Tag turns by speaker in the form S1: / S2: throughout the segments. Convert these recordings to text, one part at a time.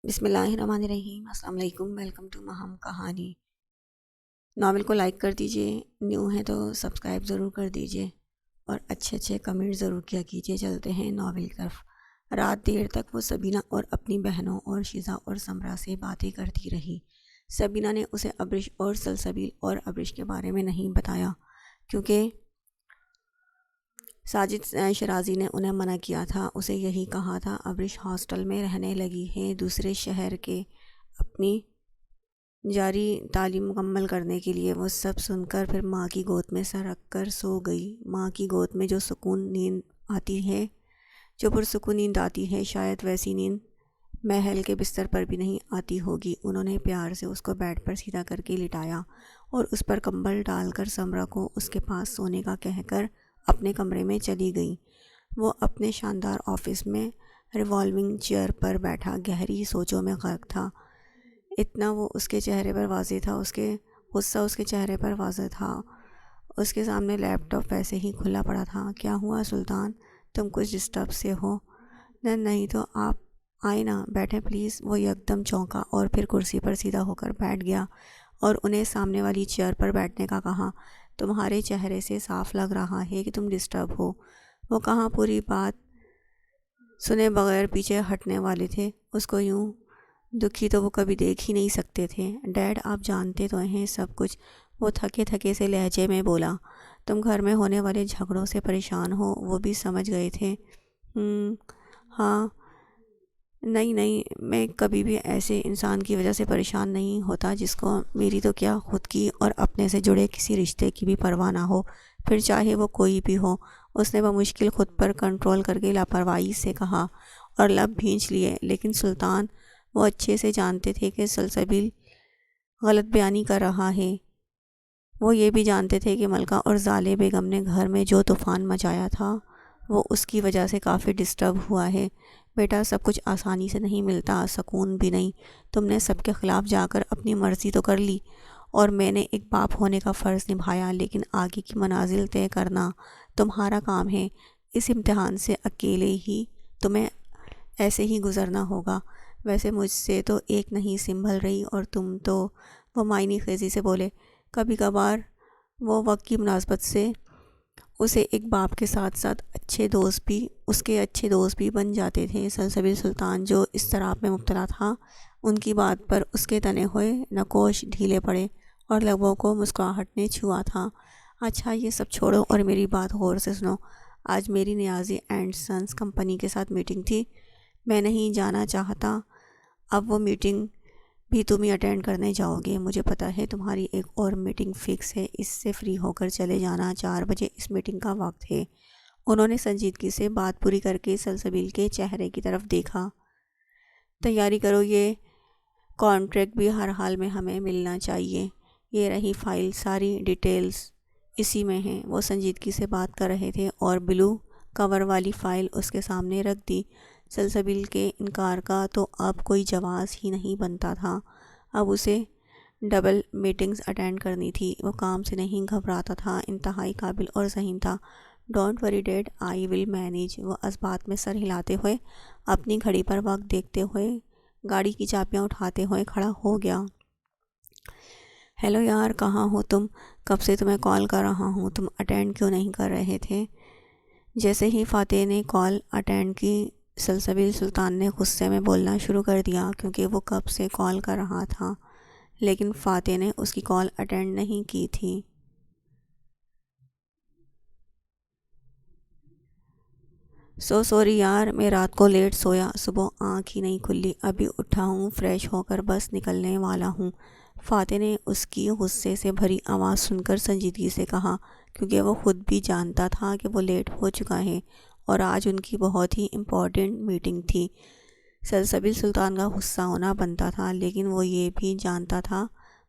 S1: بسم اللہ الرحمن الرحیم۔ السلام علیکم، ویلکم ٹو مہم کہانی۔ ناول کو لائک کر دیجئے، نیو ہے تو سبسکرائب ضرور کر دیجئے اور اچھے کمنٹ ضرور کیا کیجئے۔ چلتے ہیں ناول کی طرف۔ رات دیر تک وہ سبینہ اور اپنی بہنوں اور شیزہ اور سمرہ سے باتیں کرتی رہی۔ سبینہ نے اسے ابرش اور سلسبیل اور ابرش کے بارے میں نہیں بتایا کیونکہ ساجد شرازی نے انہیں منع کیا تھا۔ اسے یہی کہا تھا ابرش ہاسٹل میں رہنے لگی ہے دوسرے شہر کے اپنی جاری تعلیم مکمل کرنے کے لیے۔ وہ سب سن کر پھر ماں کی گود میں سر رکھ کر سو گئی۔ ماں کی گود میں جو سکون نیند آتی ہے، جو پرسکون نیند آتی ہے، شاید ویسی نیند محل کے بستر پر بھی نہیں آتی ہوگی۔ انہوں نے پیار سے اس کو بیڈ پر سیدھا کر کے لٹایا اور اس پر کمبل ڈال کر سمرہ کو اس کے پاس سونے کا کہہ کر اپنے کمرے میں چلی گئی۔ وہ اپنے شاندار آفس میں ریوالونگ چیئر پر بیٹھا گہری سوچوں میں غرق تھا۔ اتنا وہ اس کے چہرے پر واضح تھا، اس کے غصہ اس کے چہرے پر واضح تھا۔ اس کے سامنے لیپ ٹاپ ویسے ہی کھلا پڑا تھا۔ کیا ہوا سلطان، تم کچھ ڈسٹرب سے ہو؟ نہیں تو آپ آئے نا، بیٹھیں پلیز۔ وہ یکدم چونکا اور پھر کرسی پر سیدھا ہو کر بیٹھ گیا اور انہیں سامنے والی چیئر پر بیٹھنے کا کہا۔ تمہارے چہرے سے صاف لگ رہا ہے کہ تم ڈسٹرب ہو۔ وہ کہاں پوری بات سنے بغیر پیچھے ہٹنے والے تھے۔ اس کو یوں دکھی تو وہ کبھی دیکھ ہی نہیں سکتے تھے۔ ڈیڈ، آپ جانتے تو ہیں سب کچھ، وہ تھکے سے لہجے میں بولا۔ تم گھر میں ہونے والے جھگڑوں سے پریشان ہو، وہ بھی سمجھ گئے تھے۔ ہاں، نہیں، میں کبھی بھی ایسے انسان کی وجہ سے پریشان نہیں ہوتا جس کو میری تو کیا خود کی اور اپنے سے جڑے کسی رشتے کی بھی پرواہ نہ ہو، پھر چاہے وہ کوئی بھی ہو۔ اس نے بمشکل خود پر کنٹرول کر کے لاپرواہی سے کہا اور لب بھینچ لیے۔ لیکن سلطان، وہ اچھے سے جانتے تھے کہ سلسبیل غلط بیانی کر رہا ہے۔ وہ یہ بھی جانتے تھے کہ ملکہ اور زالے بیگم نے گھر میں جو طوفان مچایا تھا وہ اس کی وجہ سے کافی ڈسٹرب ہوا ہے۔ بیٹا، سب کچھ آسانی سے نہیں ملتا، سکون بھی نہیں۔ تم نے سب کے خلاف جا کر اپنی مرضی تو کر لی اور میں نے ایک باپ ہونے کا فرض نبھایا، لیکن آگے کی منازل طے کرنا تمہارا کام ہے۔ اس امتحان سے اکیلے ہی تمہیں ایسے ہی گزرنا ہوگا۔ ویسے مجھ سے تو ایک نہیں سنبھل رہی اور تم تو، وہ معنی خیزی سے بولے، کبھی کبھار وہ وقت کی مناسبت سے اسے ایک باپ کے ساتھ ساتھ اس کے اچھے دوست بھی بن جاتے تھے۔ سلسبیل سلطان جو اضطراب میں مبتلا تھا، ان کی بات پر اس کے تنے ہوئے نقوش ڈھیلے پڑے اور لبوں کو مسکراہٹ نے چھوا تھا۔ اچھا، یہ سب چھوڑو اور میری بات غور سے سنو۔ آج میری نیازی اینڈ سنس کمپنی کے ساتھ میٹنگ تھی، میں نہیں جانا چاہتا۔ اب وہ میٹنگ بھی تم ہی اٹینڈ کرنے جاؤ گے۔ مجھے پتہ ہے تمہاری ایک اور میٹنگ فکس ہے، اس سے فری ہو کر چلے جانا۔ 4 بجے اس میٹنگ کا وقت ہے۔ انہوں نے سنجیدگی سے بات پوری کر کے سلسبیل کے چہرے کی طرف دیکھا۔ تیاری کرو، یہ کانٹریکٹ بھی ہر حال میں ہمیں ملنا چاہیے۔ یہ رہی فائل، ساری ڈیٹیلز اسی میں ہیں۔ وہ سنجیدگی سے بات کر رہے تھے اور بلو کور والی فائل اس کے سامنے رکھ دی۔ سلسبیل کے انکار کا تو اب کوئی جواز ہی نہیں بنتا تھا۔ اب اسے ڈبل میٹنگز اٹینڈ کرنی تھی۔ وہ کام سے نہیں گھبراتا تھا، انتہائی قابل اور ذہین تھا۔ Don't worry dead, I will manage. وہ اس بات میں سر ہلاتے ہوئے، اپنی گھڑی پر وقت دیکھتے ہوئے، گاڑی کی چابیاں اٹھاتے ہوئے کھڑا ہو گیا۔ ہیلو یار، کہاں ہو تم؟ کب سے تمہیں کال کر رہا ہوں، تم اٹینڈ کیوں نہیں کر رہے تھے؟ جیسے ہی فاتح نے کال اٹینڈ کی، سلسبیل سلطان نے غصے میں بولنا شروع کر دیا کیونکہ وہ کب سے کال کر رہا تھا لیکن فاتح نے اس کی کال اٹینڈ نہیں کی تھی۔ سوری یار، میں رات کو لیٹ سویا، صبح آنکھ ہی نہیں کھلی، ابھی اٹھا ہوں، فریش ہو کر بس نکلنے والا ہوں۔ فاتح نے اس کی غصے سے بھری آواز سن کر سنجیدگی سے کہا کیونکہ وہ خود بھی جانتا تھا کہ وہ لیٹ ہو چکا ہے اور آج ان کی بہت ہی امپورٹنٹ میٹنگ تھی۔ سلسبیل سلطان کا غصہ ہونا بنتا تھا لیکن وہ یہ بھی جانتا تھا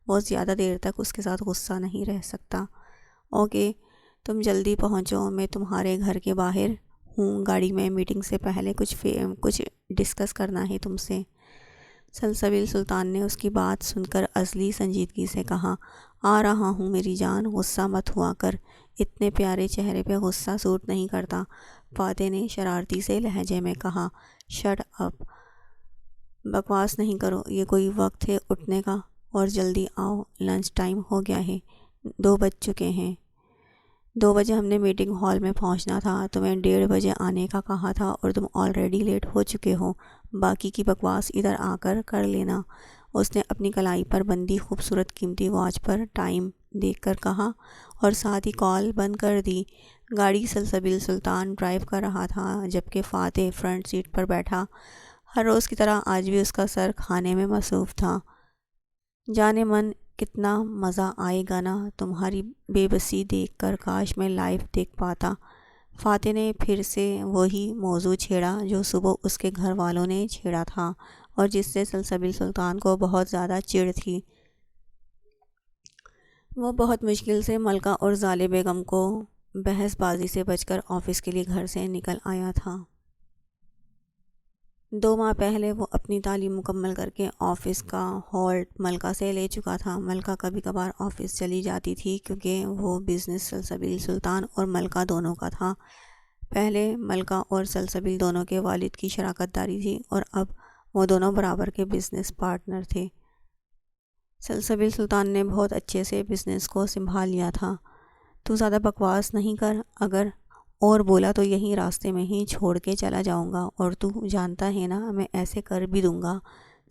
S1: وہ زیادہ دیر تک اس کے ساتھ غصہ نہیں رہ سکتا۔ اوکے، تم جلدی پہنچو، میں تمہارے گھر کے باہر ہوں گاڑی میں، میٹنگ سے پہلے کچھ ڈسکس کرنا ہے تم سے۔ سلسبیل سلطان نے اس کی بات سن کر اصلی سنجیدگی سے کہا، آ رہا ہوں میری جان، غصہ مت ہوا کر، اتنے پیارے چہرے پہ غصہ سوٹ نہیں کرتا۔ فاتح نے شرارتی سے لہجے میں کہا، شٹ اپ، بکواس نہیں کرو، یہ کوئی وقت ہے اٹھنے کا، اور جلدی آؤ، لنچ ٹائم ہو گیا ہے، 2 بج چکے ہیں۔ 2 بجے ہم نے میٹنگ ہال میں پہنچنا تھا، تمہیں 1:30 بجے آنے کا کہا تھا اور تم آلریڈی لیٹ ہو چکے ہو، باقی کی بکواس ادھر آ کر لینا۔ اس نے اپنی کلائی پر بندھی خوبصورت قیمتی واچ پر ٹائم دیکھ کر کہا اور ساتھ ہی کال بند کر دی۔ گاڑی سلسبیل سلطان ڈرائیو کر رہا تھا، جبکہ فاتح فرنٹ سیٹ پر بیٹھا۔ ہر روز کی طرح آج بھی اس کا سر کھانے میں مصروف تھا۔ جانے من کتنا مزہ آئے گا نا تمہاری بے بسی دیکھ کر، کاش میں لائیو دیکھ پاتا۔ فاتح نے پھر سے وہی موضوع چھیڑا جو صبح اس کے گھر والوں نے چھیڑا تھا اور جس سے سلسبیل سلطان کو بہت زیادہ چڑ تھی۔ وہ بہت مشکل سے ملکہ اور زالے بیگم کو بحث بازی سے بچ کر آفس کے لیے گھر سے نکل آیا تھا۔ 2 ماہ پہلے وہ اپنی تعلیم مکمل کر کے آفس کا ہالٹ ملکہ سے لے چکا تھا۔ ملکہ کبھی کبھار آفس چلی جاتی تھی کیونکہ وہ بزنس سلسبیل سلطان اور ملکہ دونوں کا تھا۔ پہلے ملکہ اور سلسبیل دونوں کے والد کی شراکت داری تھی اور اب وہ دونوں برابر کے بزنس پارٹنر تھے۔ سلسبیل سلطان نے بہت اچھے سے بزنس کو سنبھال لیا تھا۔ تو زیادہ بکواس نہیں کر، اگر اور بولا تو یہیں راستے میں ہی چھوڑ کے چلا جاؤں گا، اور تو جانتا ہے نا میں ایسے کر بھی دوں گا۔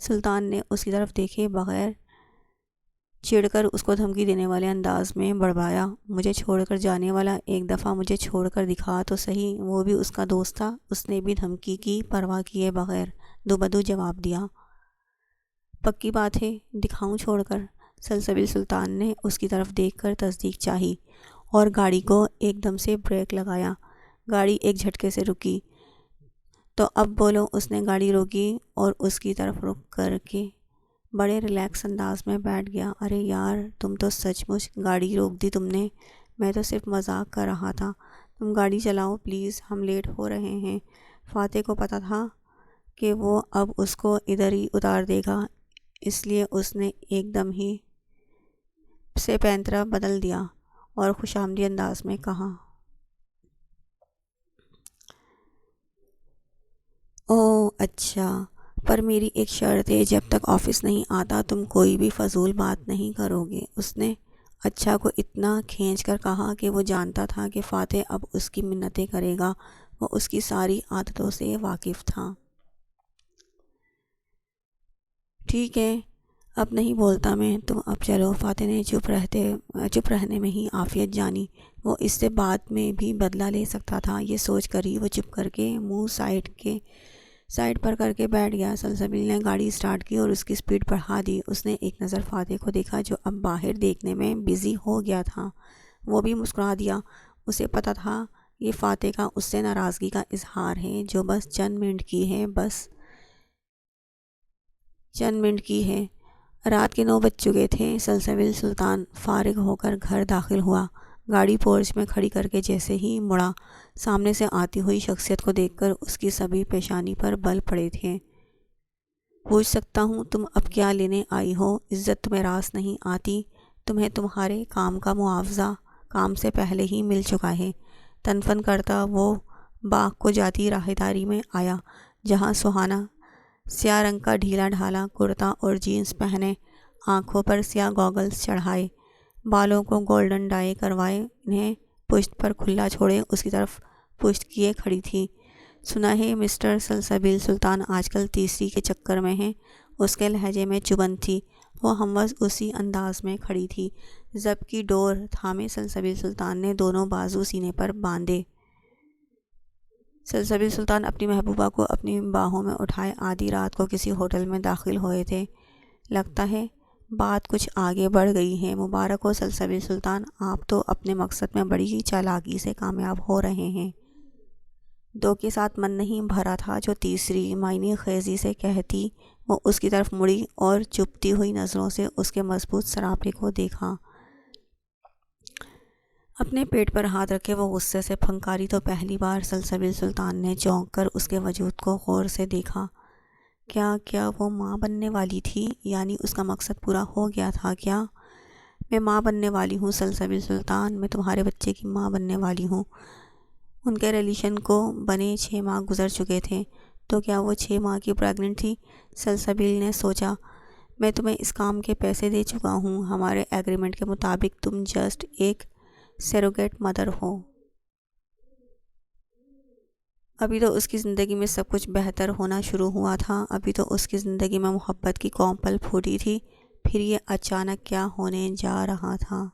S1: سلطان نے اس کی طرف دیکھے بغیر چڑ کر اس کو دھمکی دینے والے انداز میں بڑبڑایا۔ مجھے چھوڑ کر جانے والا ایک دفعہ مجھے چھوڑ کر دکھا تو صحیح، وہ بھی اس کا دوست تھا۔ اس نے بھی دھمکی کی پرواہ کیے بغیر دو بدو جواب دیا۔ پکی بات ہے، دکھاؤں چھوڑ کر؟ سلسبیل سلطان نے اس کی طرف دیکھ کر تصدیق چاہی اور گاڑی کو ایک دم سے بریک لگایا۔ گاڑی ایک جھٹکے سے رکی۔ تو اب بولو۔ اس نے گاڑی روکی اور اس کی طرف رخ کر کے بڑے ریلیکس انداز میں بیٹھ گیا۔ ارے یار، تم تو سچ مچ گاڑی روک دی تم نے، میں تو صرف مذاق کر رہا تھا۔ تم گاڑی چلاؤ پلیز، ہم لیٹ ہو رہے ہیں۔ فاتح کو پتہ تھا کہ وہ اب اس کو ادھر ہی اتار دے گا، اس لیے اس نے ایک دم ہی سے پینترا بدل دیا اور خوش آمدید انداز میں کہا، اوہ اچھا، پر میری ایک شرط ہے، جب تک آفس نہیں آتا تم کوئی بھی فضول بات نہیں کرو گے۔ اس نے اچھا کو اتنا کھینچ کر کہا کہ وہ جانتا تھا کہ فاتح اب اس کی منتیں کرے گا۔ وہ اس کی ساری عادتوں سے واقف تھا۔ ٹھیک ہے، اب نہیں بولتا میں، تم اب چلو۔ فاتح نے چپ رہنے میں ہی عافیت جانی۔ وہ اس سے بعد میں بھی بدلہ لے سکتا تھا، یہ سوچ کر ہی وہ چپ کر کے منہ سائڈ پر کر کے بیٹھ گیا۔ سلسبیل نے گاڑی سٹارٹ کی اور اس کی سپیڈ بڑھا دی۔ اس نے ایک نظر فاتح کو دیکھا جو اب باہر دیکھنے میں بزی ہو گیا تھا۔ وہ بھی مسکرا دیا۔ اسے پتہ تھا یہ فاتح کا اس سے ناراضگی کا اظہار ہے جو بس چند منٹ کی ہے۔ رات کے 9 بج چکے تھے۔ سلسبیل سلطان فارغ ہو کر گھر داخل ہوا۔ گاڑی پورچ میں کھڑی کر کے جیسے ہی مڑا، سامنے سے آتی ہوئی شخصیت کو دیکھ کر اس کی سبھی پیشانی پر بل پڑے تھے۔ پوچھ سکتا ہوں تم اب کیا لینے آئی ہو؟ عزت تمہیں راس نہیں آتی؟ تمہیں تمہارے کام کا معاوضہ کام سے پہلے ہی مل چکا ہے۔ تنفن کرتا وہ باغ کو جاتی راہداری میں آیا، جہاں سہانا سیاہ رنگ کا ڈھیلا ڈھالا کرتا اور جینس پہنے، آنکھوں پر سیاہ گوگلز چڑھائے، بالوں کو گولڈن ڈائی کروائے، انہیں پشت پر کھلا چھوڑے اس کی طرف پشت کیے کھڑی تھی۔ سنا ہے مسٹر سلسبیل سلطان آج کل تیسری کے چکر میں ہیں؟ اس کے لہجے میں چبھن تھی۔ وہ ہموز اسی انداز میں کھڑی تھی۔ ضبط کی ڈور تھامے سلسبیل سلطان نے دونوں بازو سینے پر باندھے۔ سلسبیل سلطان اپنی محبوبہ کو اپنی باہوں میں اٹھائے آدھی رات کو کسی ہوٹل میں داخل ہوئے تھے۔ لگتا ہے بات کچھ آگے بڑھ گئی ہے۔ مبارک ہو سلسبیل سلطان، آپ تو اپنے مقصد میں بڑی ہی چالاکی سے کامیاب ہو رہے ہیں۔ 2 کے ساتھ من نہیں بھرا تھا جو تیسری معنی خیزی سے کہتی۔ وہ اس کی طرف مڑی اور چبھتی ہوئی نظروں سے اس کے مضبوط سراپے کو دیکھا۔ اپنے پیٹ پر ہاتھ رکھے وہ غصے سے پھنکاری تو پہلی بار سلسبیل سلطان نے چونک کر اس کے وجود کو غور سے دیکھا۔ کیا وہ ماں بننے والی تھی؟ یعنی اس کا مقصد پورا ہو گیا تھا کیا؟ میں ماں بننے والی ہوں سلسبیل سلطان، میں تمہارے بچے کی ماں بننے والی ہوں۔ ان کے ریلیشن کو بنے 6 ماہ گزر چکے تھے۔ تو کیا وہ 6 ماہ کی پریگننٹ تھی؟ سلسبیل نے سوچا۔ میں تمہیں اس کام کے پیسے دے چکا ہوں، ہمارے ایگریمنٹ کے مطابق تم جسٹ ایک سیروگیٹ مدر ہو۔ ابھی تو اس کی زندگی میں سب کچھ بہتر ہونا شروع ہوا تھا، ابھی تو اس کی زندگی میں محبت کی کومل پل پھوٹی تھی، پھر یہ اچانک کیا ہونے جا رہا تھا؟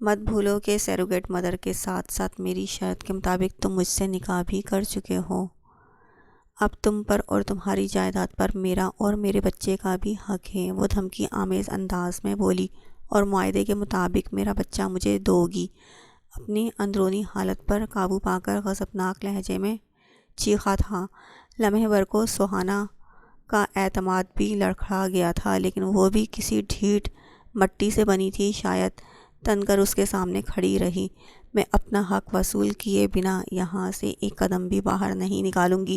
S1: مت بھولو کہ سیروگیٹ مدر کے ساتھ ساتھ میری شرط کے مطابق تم مجھ سے نکاح بھی کر چکے ہو۔ اب تم پر اور تمہاری جائیداد پر میرا اور میرے بچے کا بھی حق ہے، وہ دھمکی آمیز انداز میں بولی، اور معاہدے کے مطابق میرا بچہ مجھے دو گی۔ اپنی اندرونی حالت پر قابو پا کر غضبناک لہجے میں چیخا تھا۔ لمحے بھر کو سہانا کا اعتماد بھی لڑکھڑا گیا تھا، لیکن وہ بھی کسی ڈھیٹ مٹی سے بنی تھی، شاید تن کر اس کے سامنے کھڑی رہی۔ میں اپنا حق وصول کیے بنا یہاں سے ایک قدم بھی باہر نہیں نکالوں گی،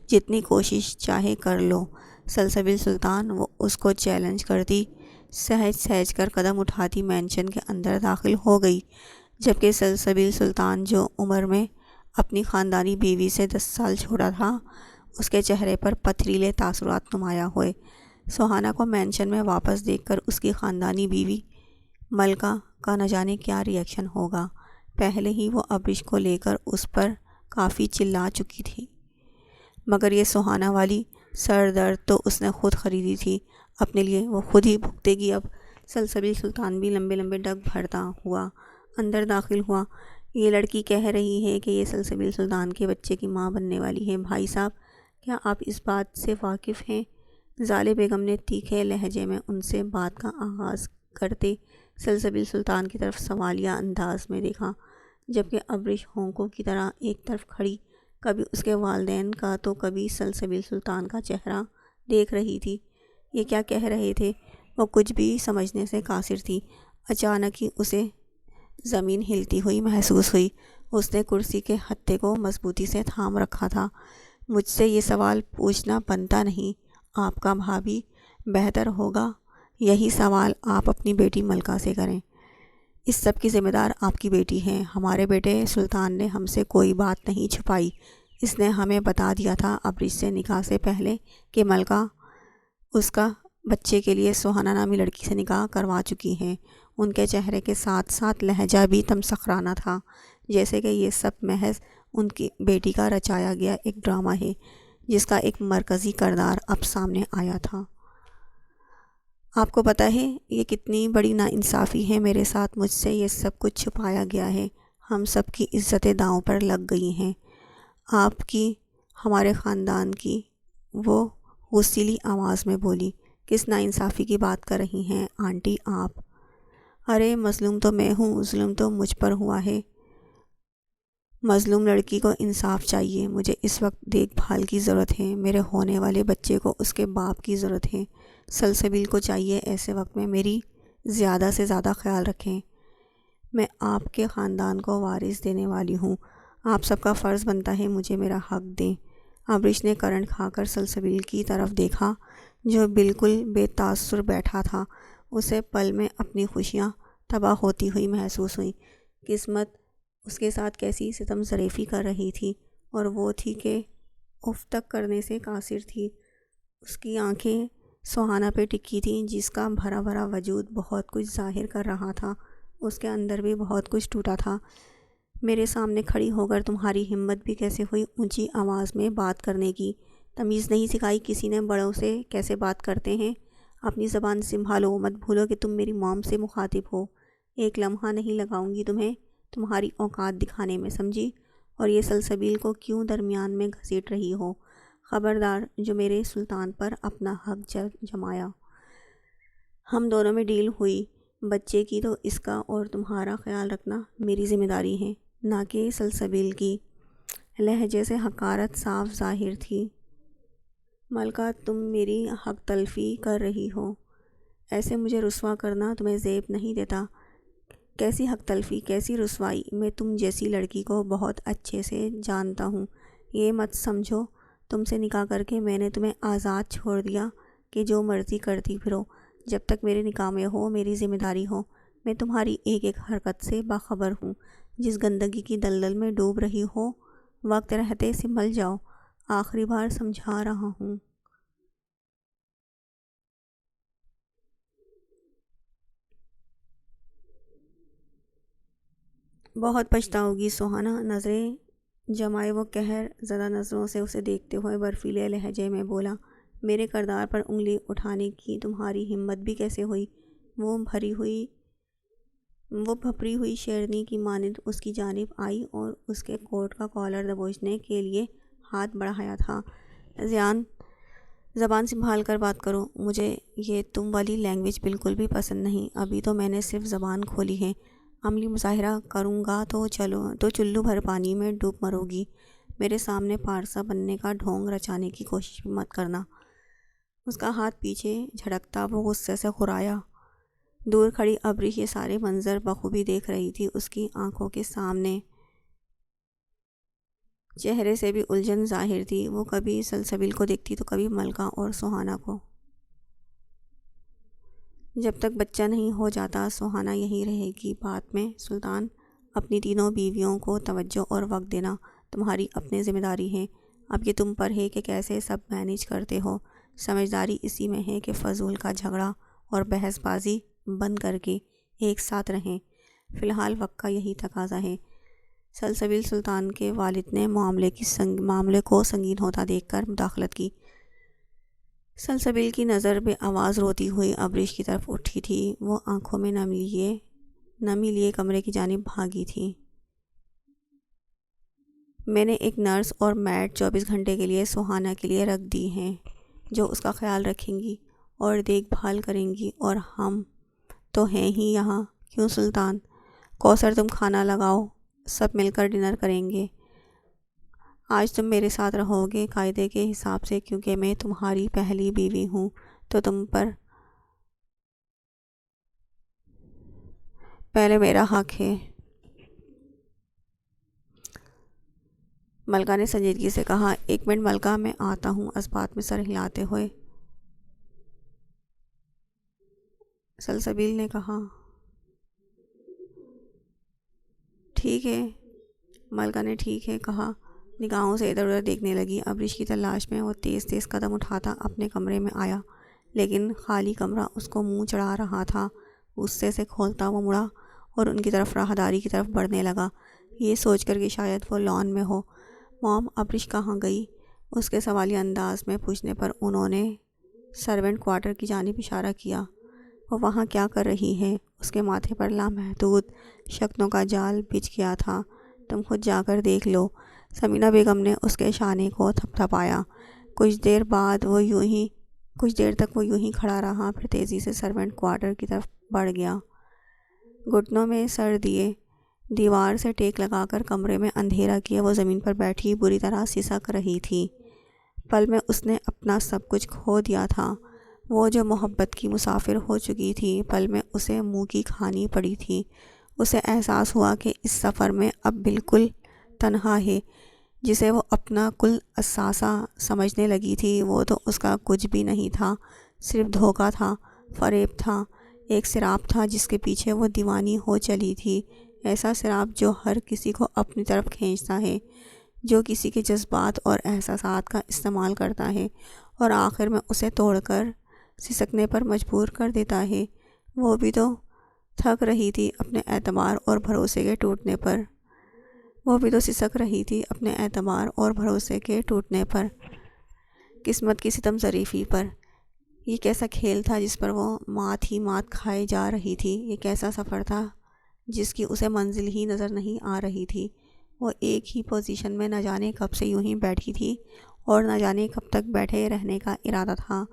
S1: جتنی کوشش چاہے کر لو۔ سلسبیل سلطان، وہ اس کو چیلنج کرتی، سہج سہج کر قدم اٹھاتی مینشن کے اندر داخل ہو گئی، جبکہ سلسبیل سلطان جو عمر میں اپنی خاندانی بیوی سے 10 سال چھوٹا تھا، اس کے چہرے پر پتھریلے تاثرات نمایاں ہوئے۔ سہانا کو مینشن میں واپس دیکھ کر اس کی خاندانی بیوی ملکہ کا نہ جانے کیا ری ایکشن ہوگا۔ پہلے ہی وہ ابریش کو لے کر اس پر کافی چلا چکی تھی، مگر یہ سہانا والی سر درد تو اس نے خود خریدی تھی، اپنے لیے وہ خود ہی بھگتے گی اب۔ سلسبیل سلطان بھی لمبے لمبے ڈگ بھرتا ہوا اندر داخل ہوا۔ یہ لڑکی کہہ رہی ہے کہ یہ سلسبیل سلطان کے بچے کی ماں بننے والی ہے۔ بھائی صاحب، کیا آپ اس بات سے واقف ہیں؟ زالے بیگم نے تیکھے لہجے میں ان سے بات کا آغاز کرتے سلسبیل سلطان کی طرف سوالیہ انداز میں دیکھا، جبکہ ابریش ہونکوں کی طرح ایک طرف کھڑی کبھی اس کے والدین کا تو کبھی سلسبیل سلطان کا چہرہ دیکھ رہی تھی۔ یہ کیا کہہ رہے تھے؟ وہ کچھ بھی سمجھنے سے قاصر تھی۔ اچانک ہی اسے زمین ہلتی ہوئی محسوس ہوئی۔ اس نے کرسی کے ہتھے کو مضبوطی سے تھام رکھا تھا۔ مجھ سے یہ سوال پوچھنا بنتا نہیں، آپ کا بھابھی، بہتر ہوگا یہی سوال آپ اپنی بیٹی ملکہ سے کریں۔ اس سب کی ذمہ دار آپ کی بیٹی ہے۔ ہمارے بیٹے سلطان نے ہم سے کوئی بات نہیں چھپائی، اس نے ہمیں بتا دیا تھا ابریش سے نکاح سے پہلے کہ ملکہ اس کا بچے کے لیے سہانا نامی لڑکی سے نکاح کروا چکی ہیں۔ ان کے چہرے کے ساتھ ساتھ لہجہ بھی تمسخرانہ تھا، جیسے کہ یہ سب محض ان کی بیٹی کا رچایا گیا ایک ڈرامہ ہے، جس کا ایک مرکزی کردار اب سامنے آیا تھا۔ آپ کو پتہ ہے یہ کتنی بڑی ناانصافی ہے میرے ساتھ؟ مجھ سے یہ سب کچھ چھپایا گیا ہے، ہم سب کی عزتیں داؤں پر لگ گئی ہیں، آپ کی، ہمارے خاندان کی۔ وہ غصیلی آواز میں بولی۔ کس ناانصافی کی بات کر رہی ہیں آنٹی آپ؟ ارے مظلوم تو میں ہوں، ظلم تو مجھ پر ہوا ہے۔ مظلوم لڑکی کو انصاف چاہیے۔ مجھے اس وقت دیکھ بھال کی ضرورت ہے، میرے ہونے والے بچے کو اس کے باپ کی ضرورت ہے۔ سلسبیل کو چاہیے ایسے وقت میں میری زیادہ سے زیادہ خیال رکھیں۔ میں آپ کے خاندان کو وارث دینے والی ہوں، آپ سب کا فرض بنتا ہے مجھے میرا حق دیں۔ ابریش نے کرنٹ کھا کر سلسبیل کی طرف دیکھا، جو بالکل بے تاثر بیٹھا تھا۔ اسے پل میں اپنی خوشیاں تباہ ہوتی ہوئی محسوس ہوئیں۔ قسمت اس کے ساتھ کیسی ستم ظریفی کر رہی تھی، اور وہ تھی کہ اف تک کرنے سے قاصر تھی۔ اس کی آنکھیں سہانا پہ ٹکی تھیں، جس کا بھرا بھرا وجود بہت کچھ ظاہر کر رہا تھا، اس کے اندر بھی بہت کچھ ٹوٹا تھا۔ میرے سامنے کھڑی ہو کر تمہاری ہمت بھی کیسے ہوئی اونچی آواز میں بات کرنے کی؟ تمیز نہیں سکھائی کسی نے بڑوں سے کیسے بات کرتے ہیں؟ اپنی زبان سنبھالو، مت بھولو کہ تم میری موم سے مخاطب ہو۔ ایک لمحہ نہیں لگاؤں گی تمہیں تمہاری اوقات دکھانے میں، سمجھی؟ اور یہ سلسبیل کو کیوں درمیان میں گھسیٹ رہی ہو؟ خبردار جو میرے سلطان پر اپنا حق جمایا۔ ہم دونوں میں ڈیل ہوئی، بچے کی تو اس کا اور تمہارا خیال رکھنا میری ذمہ داری ہے، نہ کہ سلسبیل کی۔ لہجے سے حقارت صاف ظاہر تھی۔ ملکہ، تم میری حق تلفی کر رہی ہو، ایسے مجھے رسوا کرنا تمہیں زیب نہیں دیتا۔ کیسی حق تلفی، کیسی رسوائی؟ میں تم جیسی لڑکی کو بہت اچھے سے جانتا ہوں۔ یہ مت سمجھو تم سے نکاح کر کے میں نے تمہیں آزاد چھوڑ دیا کہ جو مرضی کرتی پھرو۔ جب تک میرے نکاح میں ہو، میری ذمہ داری ہو، میں تمہاری ایک ایک حرکت سے باخبر ہوں۔ جس گندگی کی دلدل میں ڈوب رہی ہو، وقت رہتے سنبھل جاؤ، آخری بار سمجھا رہا ہوں۔ بہت پچھتاؤ گی سہانا، نظریں جمائے وہ قہر زدہ نظروں سے اسے دیکھتے ہوئے برفیلے لہجے میں بولا، میرے کردار پر انگلی اٹھانے کی تمہاری ہمت بھی کیسے ہوئی؟ وہ بھپری ہوئی شیرنی کی مانند اس کی جانب آئی اور اس کے کوٹ کا کالر دبوچنے کے لیے ہاتھ بڑھایا تھا۔ زبان سنبھال کر بات کرو، مجھے یہ تم والی لینگویج بالکل بھی پسند نہیں۔ ابھی تو میں نے صرف زبان کھولی ہے، عملی مظاہرہ کروں گا تو چلو بھر پانی میں ڈوب مرو گی۔ میرے سامنے پارسا بننے کا ڈھونگ رچانے کی کوشش بھی مت کرنا۔ اس کا ہاتھ پیچھے جھٹکتا وہ غصے سے کھرایا۔ دور کھڑی ابریش یہ سارے منظر بخوبی دیکھ رہی تھی، اس کی آنکھوں کے سامنے چہرے سے بھی الجھن ظاہر تھی۔ وہ کبھی سلسبیل کو دیکھتی تو کبھی ملکہ اور سہانا کو۔ جب تک بچہ نہیں ہو جاتا سہانا یہی رہے گی۔ بات میں سلطان، اپنی تینوں بیویوں کو توجہ اور وقت دینا تمہاری اپنی ذمہ داری ہے۔ اب یہ تم پر ہے کہ کیسے سب مینیج کرتے ہو۔ سمجھداری اسی میں ہے کہ فضول کا جھگڑا اور بحث بازی بند کر کے ایک ساتھ رہیں۔ فی الحال وقت کا یہی تقاضا ہے۔ سلسبیل سلطان کے والد نے معاملے کو سنگین ہوتا دیکھ کر مداخلت کی۔ سلسبیل کی نظر بے آواز روتی ہوئی ابریش کی طرف اٹھی تھی۔ وہ آنکھوں میں نمی لیے کمرے کی جانب بھاگی تھی۔ میں نے ایک نرس اور میڈ 24 گھنٹے کے لیے سہانا کے لیے رکھ دی ہیں، جو اس کا خیال رکھیں گی اور دیکھ بھال کریں گی، اور ہم تو ہیں ہی یہاں۔ کیوں سلطان؟ کوثر تم کھانا لگاؤ، سب مل کر ڈنر کریں گے۔ آج تم میرے ساتھ رہو گے قاعدے کے حساب سے، کیونکہ میں تمہاری پہلی بیوی ہوں تو تم پر پہلے میرا حق ہے۔ ملکہ نے سنجیدگی سے کہا۔ ایک منٹ ملکہ، میں آتا ہوں، اسبات میں سر ہلاتے ہوئے سلسبیل نے کہا۔ ٹھیک ہے، ملکہ نے ٹھیک ہے کہا، نگاہوں سے ادھر ادھر دیکھنے لگی۔ ابریش کی تلاش میں وہ تیز تیز قدم اٹھاتا اپنے کمرے میں آیا، لیکن خالی کمرہ اس کو منہ چڑھا رہا تھا۔ غصے سے کھولتا وہ مڑا اور ان کی طرف راہداری کی طرف بڑھنے لگا، یہ سوچ کر کہ شاید وہ لان میں ہو۔ موم، ابریش کہاں گئی؟ اس کے سوالیہ انداز میں پوچھنے پر انہوں نے سرونٹ کوارٹر کی جانب اشارہ کیا۔ وہ وہاں کیا کر رہی ہے؟ اس کے ماتھے پر لامحدود شکنوں کا جال بچھ گیا تھا۔ تم خود جا کر دیکھ لو۔ سمینہ بیگم نے اس کے شانے کو تھپتھپایا۔ کچھ دیر تک وہ یوں ہی کھڑا رہا، پھر تیزی سے سرونٹ کوارٹر کی طرف بڑھ گیا۔ گھٹنوں میں سر دیے دیوار سے ٹیک لگا کر کمرے میں اندھیرا کیے وہ زمین پر بیٹھی بری طرح سسک رہی تھی۔ پل میں اس نے اپنا سب کچھ کھو دیا تھا۔ وہ جو محبت کی مسافر ہو چکی تھی، پل میں اسے منہ کی کھانی پڑی تھی۔ اسے احساس ہوا کہ اس سفر میں اب بالکل تنہا ہے۔ جسے وہ اپنا کل اثاثہ سمجھنے لگی تھی، وہ تو اس کا کچھ بھی نہیں تھا، صرف دھوکہ تھا، فریب تھا، ایک سراب تھا جس کے پیچھے وہ دیوانی ہو چلی تھی۔ ایسا سراب جو ہر کسی کو اپنی طرف کھینچتا ہے، جو کسی کے جذبات اور احساسات کا استعمال کرتا ہے اور آخر میں اسے توڑ کر سسکنے پر مجبور کر دیتا ہے۔ وہ بھی تو تھک رہی تھی اپنے اعتبار اور بھروسے کے ٹوٹنے پر۔ وہ بھی تو سسک رہی تھی اپنے اعتبار اور بھروسے کے ٹوٹنے پر، قسمت کی ستم ظریفی پر۔ یہ کیسا کھیل تھا جس پر وہ مات ہی مات کھائے جا رہی تھی؟ یہ کیسا سفر تھا جس کی اسے منزل ہی نظر نہیں آ رہی تھی؟ وہ ایک ہی پوزیشن میں نہ جانے کب سے یوں ہی بیٹھی تھی اور نہ جانے کب تک بیٹھے رہنے کا ارادہ تھا۔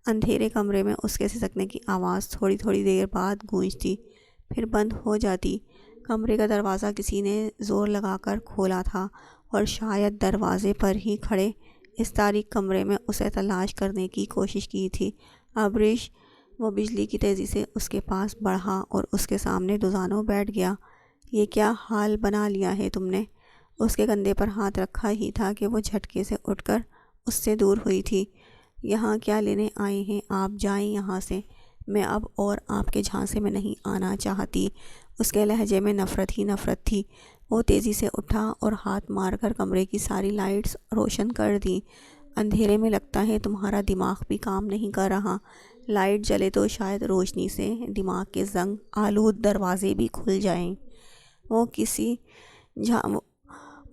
S1: اندھیرے کمرے میں اس کے سسکنے کی آواز تھوڑی تھوڑی دیر بعد گونجتی، پھر بند ہو جاتی۔ کمرے کا دروازہ کسی نے زور لگا کر کھولا تھا اور شاید دروازے پر ہی کھڑے اس تاریک کمرے میں اسے تلاش کرنے کی کوشش کی تھی۔ ابریش، وہ بجلی کی تیزی سے اس کے پاس بڑھا اور اس کے سامنے دوزانوں بیٹھ گیا۔ یہ کیا حال بنا لیا ہے تم نے؟ اس کے کندھے پر ہاتھ رکھا ہی تھا کہ وہ جھٹکے سے اٹھ کر اس سے دور ہوئی تھی۔ یہاں کیا لینے آئے ہیں آپ؟ جائیں یہاں سے، میں اب اور آپ کے جھانسے میں نہیں آنا چاہتی۔ اس کے لہجے میں نفرت ہی نفرت تھی۔ وہ تیزی سے اٹھا اور ہاتھ مار کر کمرے کی ساری لائٹس روشن کر دیں۔ اندھیرے میں لگتا ہے تمہارا دماغ بھی کام نہیں کر رہا۔ لائٹ جلے تو شاید روشنی سے دماغ کے زنگ آلود دروازے بھی کھل جائیں۔ وہ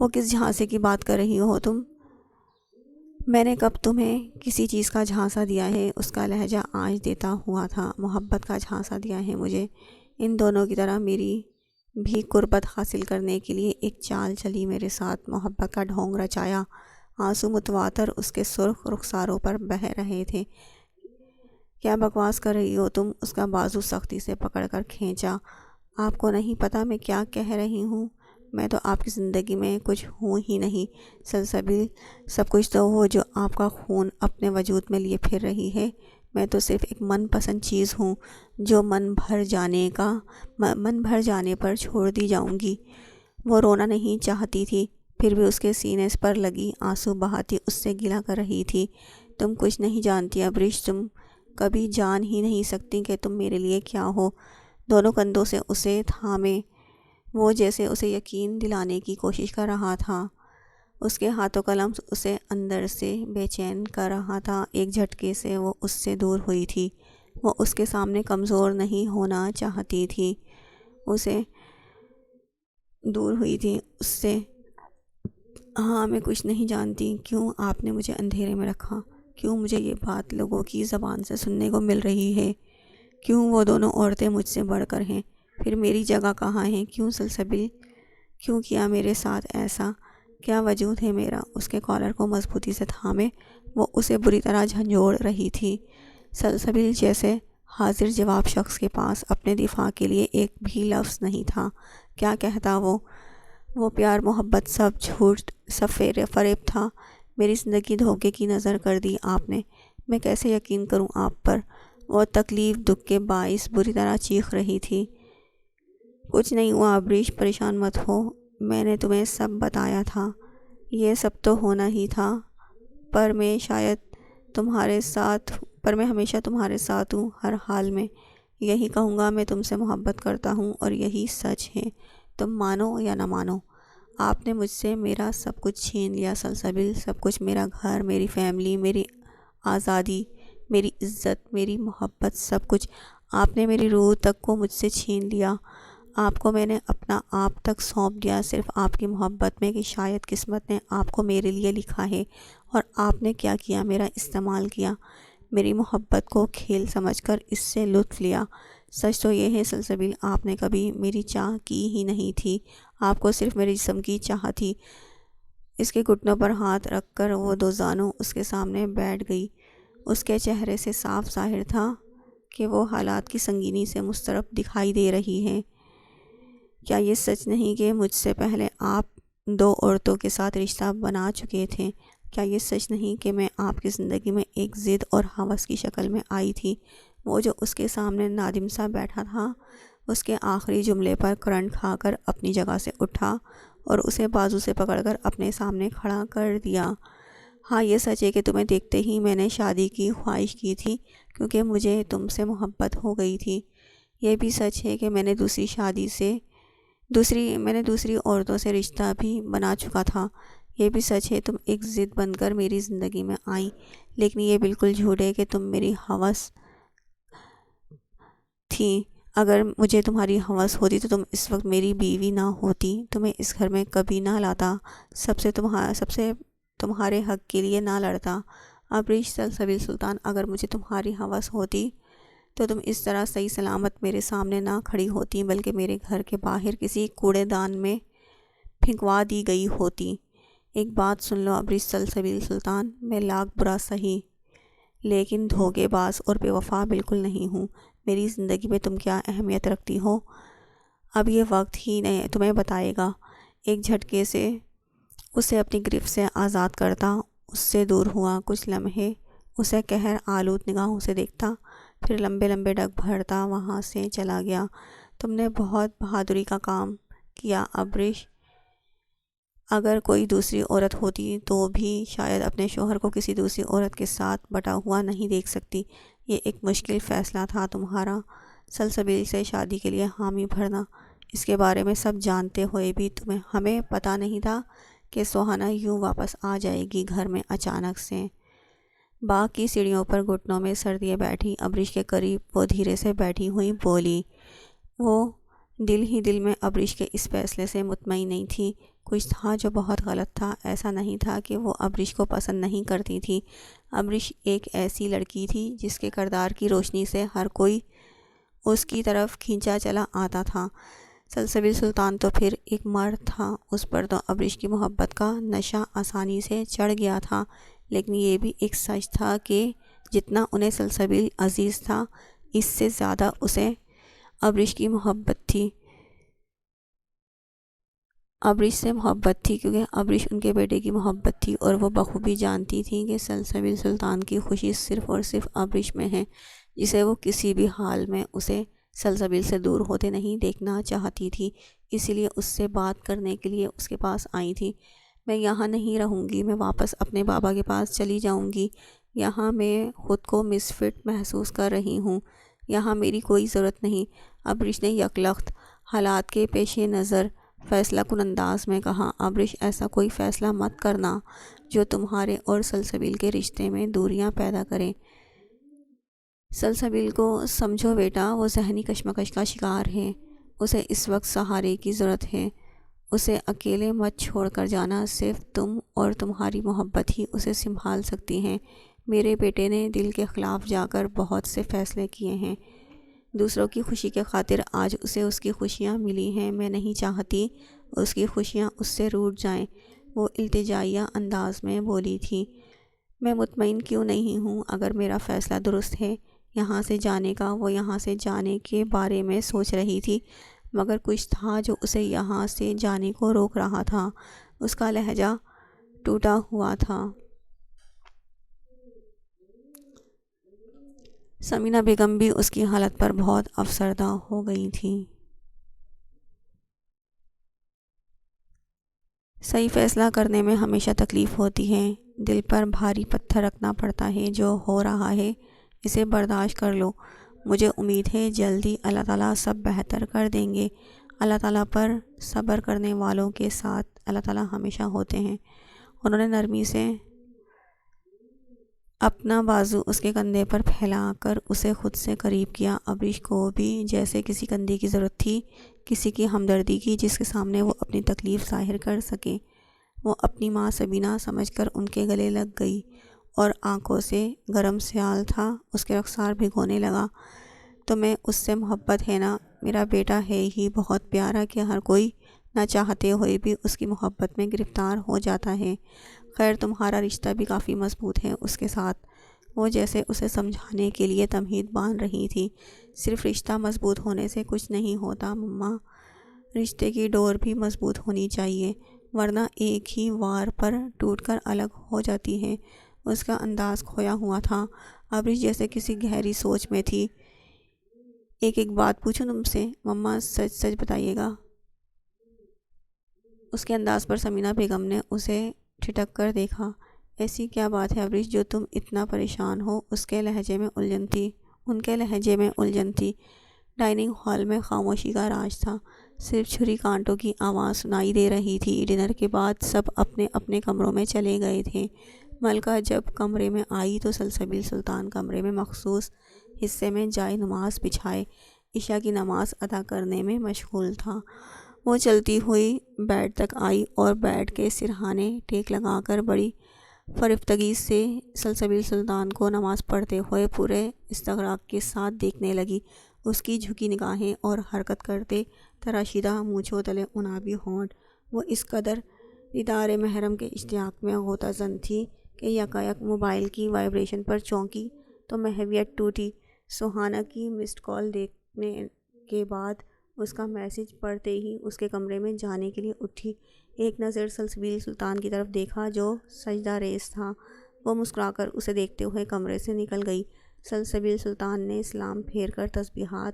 S1: کس جھانسے کی بات کر رہی ہو تم؟ میں نے کب تمہیں کسی چیز کا جھانسا دیا ہے؟ اس کا لہجہ آنچ دیتا ہوا تھا۔ محبت کا جھانسا دیا ہے مجھے۔ ان دونوں کی طرح میری بھی قربت حاصل کرنے کے لیے ایک چال چلی میرے ساتھ، محبت کا ڈھونگ رچایا۔ آنسو متواتر اس کے سرخ رخساروں پر بہہ رہے تھے۔ کیا بکواس کر رہی ہو تم؟ اس کا بازو سختی سے پکڑ کر کھینچا۔ آپ کو نہیں پتہ میں کیا کہہ رہی ہوں؟ میں تو آپ کی زندگی میں کچھ ہوں ہی نہیں سلسبیل، سب کچھ تو وہ جو آپ کا خون اپنے وجود میں لیے پھر رہی ہے۔ میں تو صرف ایک من پسند چیز ہوں جو من بھر جانے پر چھوڑ دی جاؤں گی۔ وہ رونا نہیں چاہتی تھی، پھر بھی اس کے سینے پر لگی آنسو بہاتی اس سے گلہ کر رہی تھی۔ تم کچھ نہیں جانتی ابریش، تم کبھی جان ہی نہیں سکتی کہ تم میرے لیے کیا ہو۔ دونوں کندھوں سے اسے تھامے وہ جیسے اسے یقین دلانے کی کوشش کر رہا تھا۔ اس کے ہاتھوں کا لمس اسے اندر سے بے چین کر رہا تھا۔ ایک جھٹکے سے وہ اس سے دور ہوئی تھی۔ وہ اس کے سامنے کمزور نہیں ہونا چاہتی تھی، اسے دور ہوئی تھی اس سے۔ ہاں، میں کچھ نہیں جانتی کیوں آپ نے مجھے اندھیرے میں رکھا، کیوں مجھے یہ بات لوگوں کی زبان سے سننے کو مل رہی ہے، کیوں وہ دونوں عورتیں مجھ سے بڑھ کر ہیں، پھر میری جگہ کہاں ہے، کیوں سلسبیل، کیوں کیا میرے ساتھ ایسا، کیا وجود ہے میرا؟ اس کے کالر کو مضبوطی سے تھامے وہ اسے بری طرح جھنجھوڑ رہی تھی۔ سلسبیل جیسے حاضر جواب شخص کے پاس اپنے دفاع کے لیے ایک بھی لفظ نہیں تھا۔ کیا کہتا وہ پیار محبت سب جھوٹ، سب فریب تھا۔ میری زندگی دھوکے کی نظر کر دی آپ نے، میں کیسے یقین کروں آپ پر؟ وہ تکلیف دکھ کے باعث بری طرح چیخ رہی تھی۔ کچھ نہیں ہوا ابریش، پریشان مت ہو، میں نے تمہیں سب بتایا تھا، یہ سب تو ہونا ہی تھا، پر میں ہمیشہ تمہارے ساتھ ہوں، ہر حال میں یہی کہوں گا، میں تم سے محبت کرتا ہوں اور یہی سچ ہے، تم مانو یا نہ مانو۔ آپ نے مجھ سے میرا سب کچھ چھین لیا سلسبیل، سب کچھ، میرا گھر، میری فیملی، میری آزادی، میری عزت، میری محبت، سب کچھ۔ آپ نے میری روح تک کو مجھ سے چھین لیا۔ آپ کو میں نے اپنا آپ تک سونپ دیا صرف آپ کی محبت میں کہ شاید قسمت نے آپ کو میرے لیے لکھا ہے، اور آپ نے کیا کیا؟ میرا استعمال کیا، میری محبت کو کھیل سمجھ کر اس سے لطف لیا۔ سچ تو یہ ہے سلسبیل، آپ نے کبھی میری چاہ کی ہی نہیں تھی، آپ کو صرف میرے جسم کی چاہ تھی۔ اس کے گھٹنوں پر ہاتھ رکھ کر وہ دو زانوں اس کے سامنے بیٹھ گئی۔ اس کے چہرے سے صاف ظاہر تھا کہ وہ حالات کی سنگینی سے مضطرب دکھائی دے رہی ہے۔ کیا یہ سچ نہیں کہ مجھ سے پہلے آپ دو عورتوں کے ساتھ رشتہ بنا چکے تھے؟ کیا یہ سچ نہیں کہ میں آپ کی زندگی میں ایک ضد اور ہوس کی شکل میں آئی تھی؟ وہ جو اس کے سامنے نادم سا بیٹھا تھا، اس کے آخری جملے پر کرنٹ کھا کر اپنی جگہ سے اٹھا اور اسے بازو سے پکڑ کر اپنے سامنے کھڑا کر دیا۔ ہاں، یہ سچ ہے کہ تمہیں دیکھتے ہی میں نے شادی کی خواہش کی تھی، کیونکہ مجھے تم سے محبت ہو گئی تھی۔ یہ بھی سچ ہے کہ میں نے دوسری عورتوں سے رشتہ بھی بنا چکا تھا۔ یہ بھی سچ ہے تم ایک ضد بن کر میری زندگی میں آئیں، لیکن یہ بالکل جھوٹ ہے کہ تم میری ہوس تھی۔ اگر مجھے تمہاری ہوس ہوتی تو تم اس وقت میری بیوی نہ ہوتی، تمہیں اس گھر میں کبھی نہ لاتا، سب سے تمہارے حق کے لیے نہ لڑتا۔ ابریش سلسبیل سلطان، اگر مجھے تمہاری ہوس ہوتی تو تم اس طرح صحیح سلامت میرے سامنے نہ کھڑی ہوتی، بلکہ میرے گھر کے باہر کسی کوڑے دان میں پھینکوا دی گئی ہوتی۔ ایک بات سن لو ابریش سلسبیل سلطان، میں لاکھ برا سہی لیکن دھوکے باز اور بے وفا بالکل نہیں ہوں۔ میری زندگی میں تم کیا اہمیت رکھتی ہو، اب یہ وقت ہی تمہیں بتائے گا۔ ایک جھٹکے سے اسے اپنی گرفت سے آزاد کرتا اس سے دور ہوا، کچھ لمحے اسے قہر آلود نگاہوں سے دیکھتا، پھر لمبے لمبے ڈگ بھرتا وہاں سے چلا گیا۔ تم نے بہت بہادری کا کام کیا ابریش، اگر کوئی دوسری عورت ہوتی تو بھی شاید اپنے شوہر کو کسی دوسری عورت کے ساتھ بٹا ہوا نہیں دیکھ سکتی، یہ ایک مشکل فیصلہ تھا تمہارا سلسبیل سے شادی کے لیے حامی بھرنا۔ اس کے بارے میں سب جانتے ہوئے بھی ہمیں پتہ نہیں تھا کہ سوہانہ یوں واپس آ جائے گی گھر میں اچانک سے۔ باغ کی سیڑھیوں پر گھٹنوں میں سر دیے بیٹھی ابریش کے قریب وہ دھیرے سے بیٹھی ہوئی بولی۔ وہ دل ہی دل میں ابریش کے اس فیصلے سے مطمئن نہیں تھی۔ کچھ تھا جو بہت غلط تھا۔ ایسا نہیں تھا کہ وہ ابریش کو پسند نہیں کرتی تھی۔ ابریش ایک ایسی لڑکی تھی جس کے کردار کی روشنی سے ہر کوئی اس کی طرف کھینچا چلا آتا تھا۔ سلسبیل سلطان تو پھر ایک مرد تھا، اس پر تو ابریش کی محبت کا نشہ آسانی سے چڑھ گیا تھا، لیکن یہ بھی ایک سچ تھا کہ جتنا انہیں سلسبیل عزیز تھا، اس سے زیادہ اسے ابریش کی محبت تھی، ابریش سے محبت تھی، کیونکہ ابریش ان کے بیٹے کی محبت تھی، اور وہ بخوبی جانتی تھی کہ سلسبیل سلطان کی خوشی صرف اور صرف ابریش میں ہے، جسے وہ کسی بھی حال میں اسے سلسبیل سے دور ہوتے نہیں دیکھنا چاہتی تھی۔ اسی لیے اس سے بات کرنے کے لیے اس کے پاس آئی تھی۔ میں یہاں نہیں رہوں گی، میں واپس اپنے بابا کے پاس چلی جاؤں گی۔ یہاں میں خود کو مس فٹ محسوس کر رہی ہوں، یہاں میری کوئی ضرورت نہیں۔ ابریش نے یکلخت حالات کے پیش نظر فیصلہ کن انداز میں کہا۔ ابریش، ایسا کوئی فیصلہ مت کرنا جو تمہارے اور سلسبیل کے رشتے میں دوریاں پیدا کرے۔ سلسبیل کو سمجھو بیٹا، وہ ذہنی کشمکش کا شکار ہے، اسے اس وقت سہارے کی ضرورت ہے، اسے اکیلے مت چھوڑ کر جانا، صرف تم اور تمہاری محبت ہی اسے سنبھال سکتی ہیں۔ میرے بیٹے نے دل کے خلاف جا کر بہت سے فیصلے کیے ہیں، دوسروں کی خوشی کے خاطر آج اسے اس کی خوشیاں ملی ہیں، میں نہیں چاہتی اس کی خوشیاں اس سے روٹ جائیں، وہ التجائیہ انداز میں بولی تھی۔ میں مطمئن کیوں نہیں ہوں، اگر میرا فیصلہ درست ہے یہاں سے جانے کا۔ وہ یہاں سے جانے کے بارے میں سوچ رہی تھی، مگر کچھ تھا جو اسے یہاں سے جانے کو روک رہا تھا۔ اس کا لہجہ ٹوٹا ہوا تھا۔ سمینہ بیگم بھی اس کی حالت پر بہت افسردہ ہو گئی تھی۔ صحیح فیصلہ کرنے میں ہمیشہ تکلیف ہوتی ہے، دل پر بھاری پتھر رکھنا پڑتا ہے۔ جو ہو رہا ہے اسے برداشت کر لو، مجھے امید ہے جلدی اللہ تعالیٰ سب بہتر کر دیں گے۔ اللہ تعالیٰ پر صبر کرنے والوں کے ساتھ اللہ تعالیٰ ہمیشہ ہوتے ہیں۔ انہوں نے نرمی سے اپنا بازو اس کے کندھے پر پھیلا کر اسے خود سے قریب کیا۔ ابریش کو بھی جیسے کسی کندھے کی ضرورت تھی، کسی کی ہمدردی کی جس کے سامنے وہ اپنی تکلیف ظاہر کر سکے۔ وہ اپنی ماں سبینہ سمجھ کر ان کے گلے لگ گئی اور آنکھوں سے گرم سیال تھا اس کے رخسار بھگونے لگا۔ تمہیں اس سے محبت ہے نا؟ میرا بیٹا ہے ہی بہت پیارا کہ ہر کوئی نہ چاہتے ہوئے بھی اس کی محبت میں گرفتار ہو جاتا ہے۔ خیر تمہارا رشتہ بھی کافی مضبوط ہے اس کے ساتھ، وہ جیسے اسے سمجھانے کے لیے تمہید باندھ رہی تھی۔ صرف رشتہ مضبوط ہونے سے کچھ نہیں ہوتا مما، رشتے کی ڈور بھی مضبوط ہونی چاہیے، ورنہ ایک ہی وار پر ٹوٹ کر الگ ہو جاتی ہے۔ اس کا انداز کھویا ہوا تھا۔ ابریش جیسے کسی گہری سوچ میں تھی۔ ایک بات پوچھوں تم سے مما، سچ سچ بتائیے گا؟ اس کے انداز پر سمینہ بیگم نے اسے ٹھٹک کر دیکھا۔ ایسی کیا بات ہے ابریش جو تم اتنا پریشان ہو؟ اس کے لہجے میں الجھن تھی۔ ڈائننگ ہال میں خاموشی کا راج تھا، صرف چھری کانٹوں کی آواز سنائی دے رہی تھی۔ ڈنر کے بعد سب اپنے اپنے کمروں میں چلے گئے تھے۔ ملکہ جب کمرے میں آئی تو سلسبیل سلطان کمرے میں مخصوص حصے میں جائے نماز بچھائے عشاء کی نماز ادا کرنے میں مشغول تھا۔ وہ چلتی ہوئی بیڈ تک آئی اور بیڈ کے سرہانے ٹیک لگا کر بڑی فرفتگی سے سلسبیل سلطان کو نماز پڑھتے ہوئے پورے استغراق کے ساتھ دیکھنے لگی۔ اس کی جھکی نگاہیں اور حرکت کرتے تراشیدہ مونچھوں تلے عنابی ہونٹ، وہ اس قدر دیدار محرم کے اشتیاق میں غوطہ زن تھی کہ یکایک موبائل کی وائبریشن پر چونکی تو محویت ٹوٹی۔ سوہانہ کی مسڈ کال دیکھنے کے بعد اس کا میسج پڑھتے ہی اس کے کمرے میں جانے کے لیے اٹھی۔ ایک نظر سلسبیل سلطان کی طرف دیکھا جو سجدہ ریز تھا، وہ مسکرا کر اسے دیکھتے ہوئے کمرے سے نکل گئی۔ سلسبیل سلطان نے سلام پھیر کر تسبیحات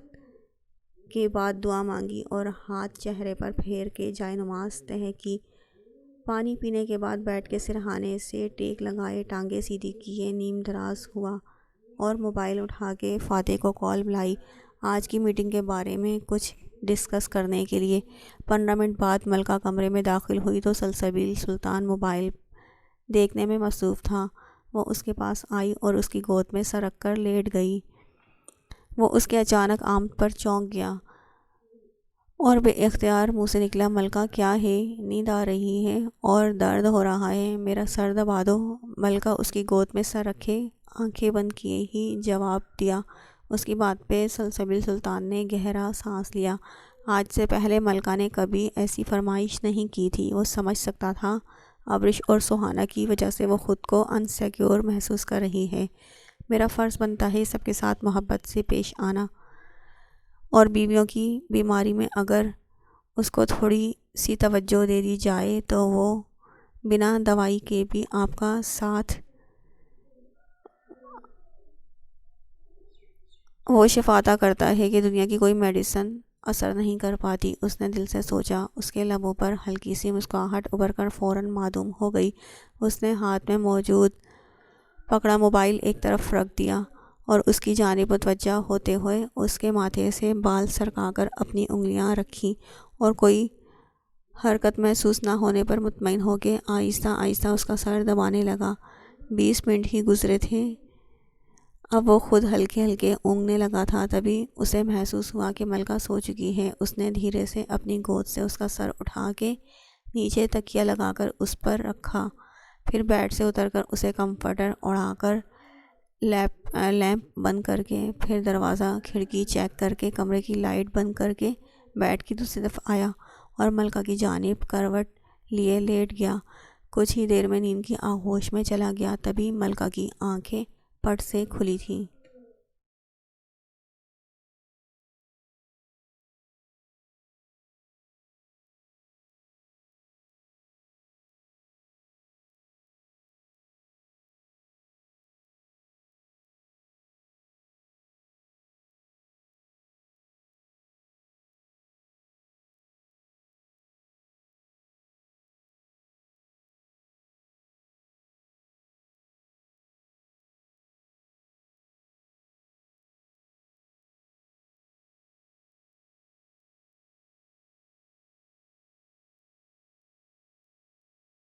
S1: کے بعد دعا مانگی اور ہاتھ چہرے پر پھیر کے جائے نماز تہہ کی۔ پانی پینے کے بعد بیڈ کے سرہانے سے ٹیک لگائے ٹانگیں سیدھی کیے نیم دراز ہوا اور موبائل اٹھا کے فاتح کو کال ملائی آج کی میٹنگ کے بارے میں کچھ ڈسکس کرنے کے لیے۔ 15 منٹ بعد ملکہ کمرے میں داخل ہوئی تو سلسبیل سلطان موبائل دیکھنے میں مصروف تھا۔ وہ اس کے پاس آئی اور اس کی گود میں سرک کر لیٹ گئی۔ وہ اس کے اچانک آمد پر چونک گیا اور بے اختیار منہ سے نکلا، ملکہ کیا ہے؟ نیند آ رہی ہے اور درد ہو رہا ہے، میرا سر دبا دو۔ ملکہ اس کی گود میں سر رکھے آنکھیں بند کیے ہی جواب دیا۔ اس کی بات پہ سلسبیل سلطان نے گہرا سانس لیا۔ آج سے پہلے ملکہ نے کبھی ایسی فرمائش نہیں کی تھی۔ وہ سمجھ سکتا تھا ابرش اور سہانا کی وجہ سے وہ خود کو انسیکیور محسوس کر رہی ہے۔ میرا فرض بنتا ہے سب کے ساتھ محبت سے پیش آنا، اور بیویوں کی بیماری میں اگر اس کو تھوڑی سی توجہ دے دی جائے تو وہ بنا دوائی کے بھی آپ کا ساتھ وہ شفاعت کرتا ہے کہ دنیا کی کوئی میڈیسن اثر نہیں کر پاتی۔ اس نے دل سے سوچا۔ اس کے لبوں پر ہلکی سی مسکراہٹ ابھر کر فوراً معدوم ہو گئی۔ اس نے ہاتھ میں موجود پکڑا موبائل ایک طرف رکھ دیا اور اس کی جانب متوجہ ہوتے ہوئے اس کے ماتھے سے بال سرکا کر اپنی انگلیاں رکھیں اور کوئی حرکت محسوس نہ ہونے پر مطمئن ہو کے آہستہ آہستہ اس کا سر دبانے لگا۔ 20 منٹ ہی گزرے تھے، اب وہ خود ہلکے ہلکے اونگنے لگا تھا۔ تبھی اسے محسوس ہوا کہ ملکہ سو چکی ہے۔ اس نے دھیرے سے اپنی گود سے اس کا سر اٹھا کے نیچے تکیہ لگا کر اس پر رکھا، پھر بیڈ سے اتر کر اسے کمفرٹر اڑا کر لیمپ بند کر کے، پھر دروازہ کھڑکی چیک کر کے، کمرے کی لائٹ بند کر کے بیڈ کی دوسری طرف آیا اور ملکہ کی جانب کروٹ لیے لیٹ گیا۔ کچھ ہی دیر میں نیند کی آغوش میں چلا گیا۔ تبھی ملکہ کی آنکھیں پٹ سے کھلی تھیں۔